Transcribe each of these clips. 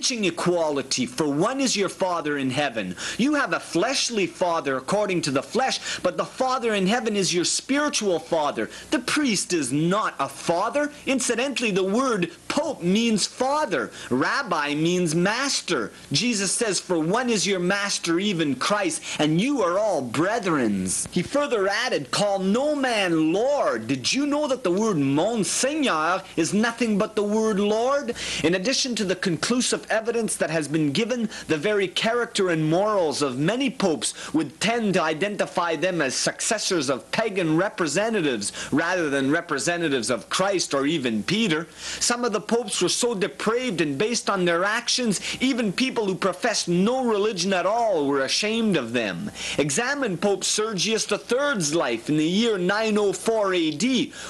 teaching equality, for one is your Father in heaven. You have a fleshly father according to the flesh, but the Father in heaven is your spiritual father. The priest is not a father. Incidentally, the word pope means father. Rabbi means master. Jesus says, for one is your master, even Christ, and you are all brethrens. He further added, call no man Lord. Did you know that the word Monseigneur is nothing but the word Lord? In addition to the conclusive evidence that has been given, the very character and morals of many popes would tend to identify them as successors of pagan representatives rather than representatives of Christ or even Peter. Some of the popes were so depraved and based on their actions, even people who professed no religion at all were ashamed of them. Examine Pope Sergius III's life in the year 904 AD,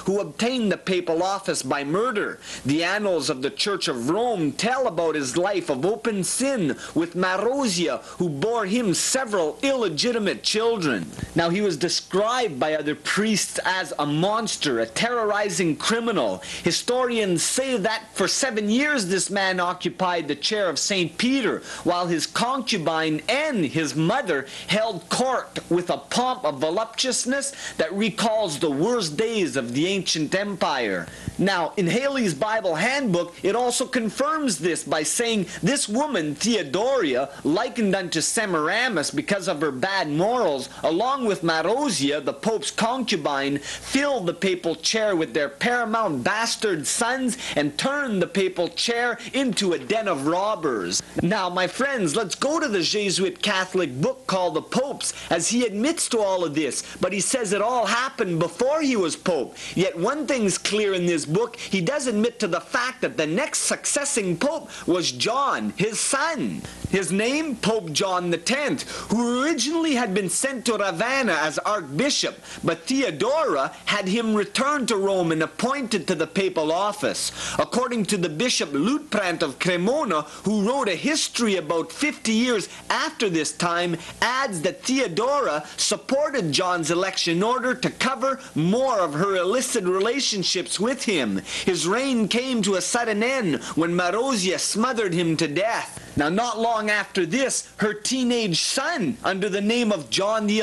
who obtained the papal office by murder. The annals of the Church of Rome tell about his life of open sin with Marozia, who bore him several illegitimate children. Now, he was described by other priests as a monster, a terrorizing criminal. Historians say that for 7 years this man occupied the chair of St. Peter, while his concubine and his mother held court with a pomp of voluptuousness that recalls the worst days of the ancient empire. Now, in Haley's Bible Handbook, it also confirms this by saying this woman, Theodoria, likened unto Semiramis because of her bad morals, along with Marozia, the Pope's concubine, filled the papal chair with their paramount bastard sons and turned the papal chair into a den of robbers. Now, my friends, let's go to the Jesuit Catholic book called The Popes, as he admits to all of this, but he says it all happened before he was Pope. Yet one thing's clear in this book, he does admit to the fact that the next succeeding Pope was John, his son. His name, Pope John X, who originally had been sent to Ravenna as Archbishop, but Theodora had him returned to Rome and appointed to the papal office. According to the Bishop Luitprand of Cremona, who wrote a history about 50 years after this time, adds that Theodora supported John's election in order to cover more of her illicit relationships with him. His reign came to a sudden end when Marozia smothered him to death. Now, not long after this, her teenage son, under the name of John XI,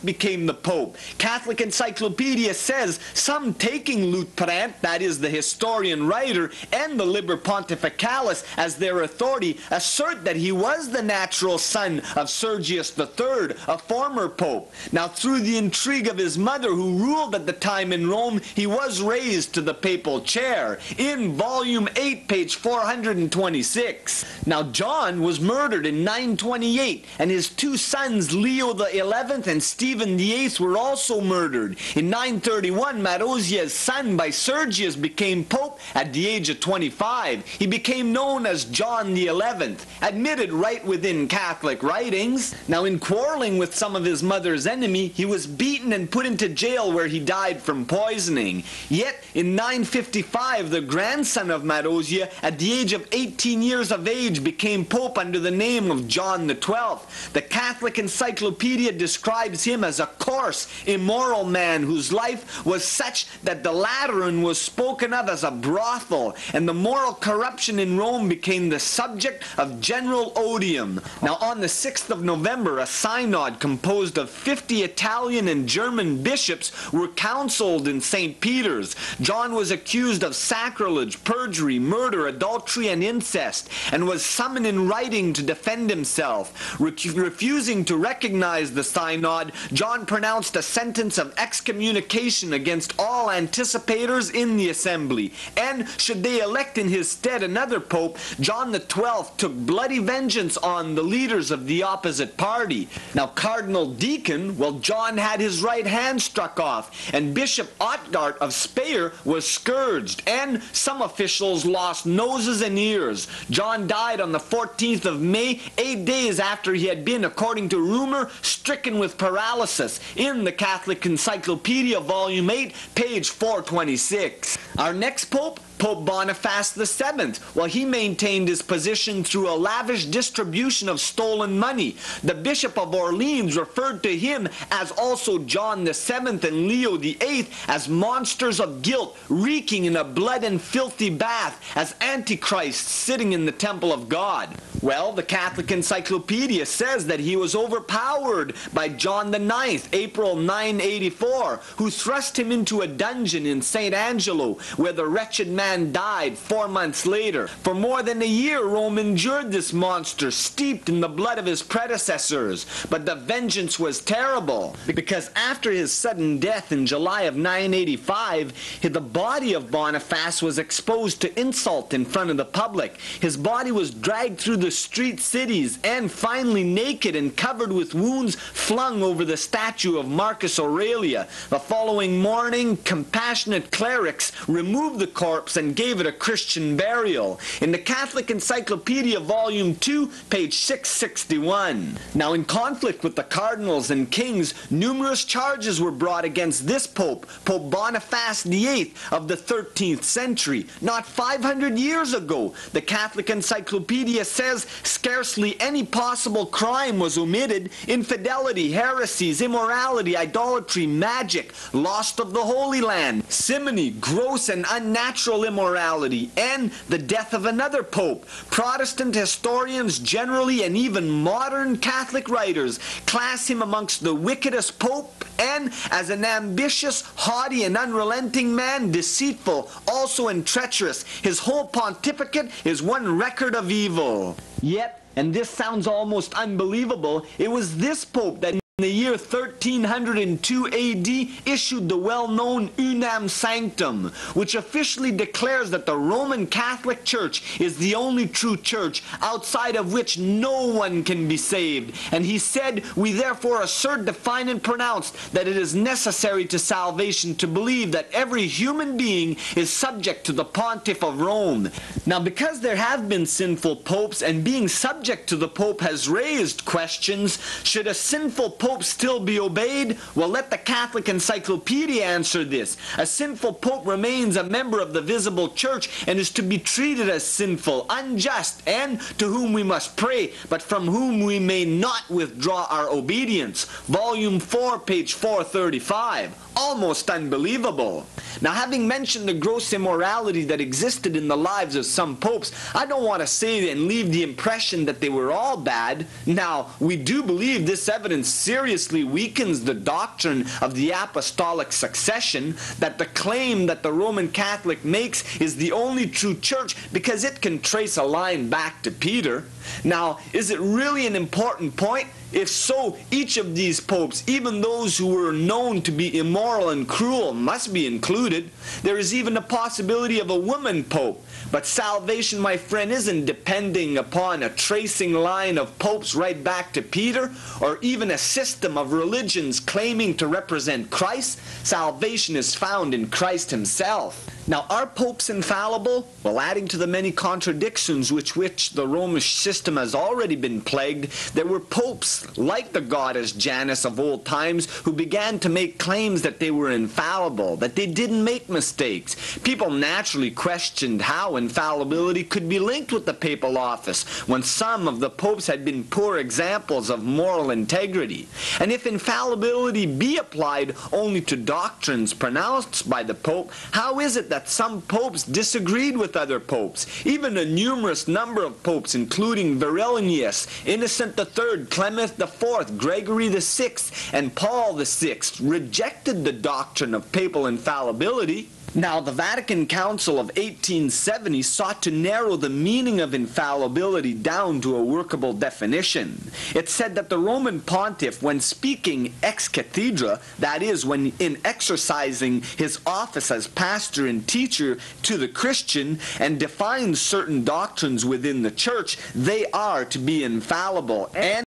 became the Pope. Catholic Encyclopedia says some taking Luitprand, that is the historian writer, and the Liber Pontificalis as their authority, assert that he was the natural son of Sergius III, a former Pope. Now, through the intrigue of his mother, who ruled at the time in Rome, he was raised to the papal chair. In volume 8, page 426. Now, John was murdered in 928, and his two sons, Leo XI and Stephen VIII, were also murdered. In 931, Marozia's son by Sergius became Pope at the age of 25. He became known as John XI, admitted right within Catholic writings. Now, in quarreling with some of his mother's enemy, he was beaten and put into jail where he died from poisoning. Yet, in 955, the grandson of Marozia, at the age of 18 years of age, became Pope under the name of John XII. The Catholic Encyclopedia describes him as a coarse, immoral man whose life was such that the Lateran was spoken of as a brothel, and the moral corruption in Rome became the subject of general odium. Now, on the 6th of November, a synod composed of 50 Italian and German bishops were counseled in St. Peter's. John was accused of sacrilege, perjury, murder, adultery, and incest, and was summoned in writing to defend himself. Refusing to recognize the synod, John pronounced a sentence of excommunication against all anticipators in the assembly, and should they elect in his stead another pope, John XII took bloody vengeance on the leaders of the opposite party. Now, Cardinal Deacon, well, John had his right hand struck off, and Bishop Ottgart of Speyer was scourged, and some officials lost noses and ears. John died on the 14th of May, 8 days after he had been, according to rumor, stricken with paralysis, in the Catholic Encyclopedia, volume 8, page 426. Our next pope pope? Pope Boniface VII. Well, he maintained his position through a lavish distribution of stolen money. The Bishop of Orleans referred to him, as also John VII and Leo VIII, as monsters of guilt, reeking in a blood and filthy bath, as antichrists sitting in the temple of God. Well, the Catholic Encyclopedia says that he was overpowered by John IX, April 984, who thrust him into a dungeon in St. Angelo, where the wretched man died 4 months later. For more than a year, Rome endured this monster, steeped in the blood of his predecessors. But the vengeance was terrible, because after his sudden death in July of 985, the body of Boniface was exposed to insult in front of the public. His body was dragged through the street cities, and finally naked and covered with wounds, flung over the statue of Marcus Aurelius. The following morning, compassionate clerics removed the corpse and gave it a Christian burial. In the Catholic Encyclopedia, Volume 2, page 661. Now, in conflict with the cardinals and kings, numerous charges were brought against this pope, Pope Boniface VIII of the 13th century, not 500 years ago. The Catholic Encyclopedia says scarcely any possible crime was omitted: infidelity, heresies, immorality, idolatry, magic, loss of the Holy Land, simony, gross and unnatural immorality, and the death of another pope. Protestant historians generally, and even modern Catholic writers, class him amongst the wickedest pope, and as an ambitious, haughty, and unrelenting man, deceitful, also and treacherous. His whole pontificate is one record of evil. Yet, and this sounds almost unbelievable, it was this pope that in the year 1302 AD issued the well-known Unam Sanctum, which officially declares that the Roman Catholic Church is the only true church, outside of which no one can be saved. And he said, "We therefore assert, define, and pronounce that it is necessary to salvation to believe that every human being is subject to the Pontiff of Rome." Now, because there have been sinful popes, and being subject to the Pope has raised questions, should a sinful Pope still be obeyed? Well, let the Catholic Encyclopedia answer this. A sinful Pope remains a member of the visible church and is to be treated as sinful, unjust, and to whom we must pray, but from whom we may not withdraw our obedience. Volume 4, page 435. Almost unbelievable. Now, having mentioned the gross immorality that existed in the lives of some popes, I don't want to say and leave the impression that they were all bad. Now, we do believe this evidence seriously weakens the doctrine of the apostolic succession, that the claim that the Roman Catholic makes is the only true church because it can trace a line back to Peter. Now, is it really an important point? If so, each of these popes, even those who were known to be immoral and cruel, must be included. There is even a possibility of a woman pope. But salvation, my friend, isn't depending upon a tracing line of popes right back to Peter, or even a system of religions claiming to represent Christ. Salvation is found in Christ himself. Now, are popes infallible? Well, adding to the many contradictions with which the Romish system has already been plagued, there were popes like the goddess Janus of old times who began to make claims that they were infallible, that they didn't make mistakes. People naturally questioned how infallibility could be linked with the papal office when some of the popes had been poor examples of moral integrity. And if infallibility be applied only to doctrines pronounced by the pope, how is it that some popes disagreed with other popes? Even a numerous number of popes, including Virelinius, Innocent III, Clement IV, Gregory VI, and Paul VI, rejected the doctrine of papal infallibility. Now, the Vatican Council of 1870 sought to narrow the meaning of infallibility down to a workable definition. It said that the Roman pontiff, when speaking ex cathedra, that is, when in exercising his office as pastor and teacher to the Christian, and defines certain doctrines within the church, they are to be infallible. And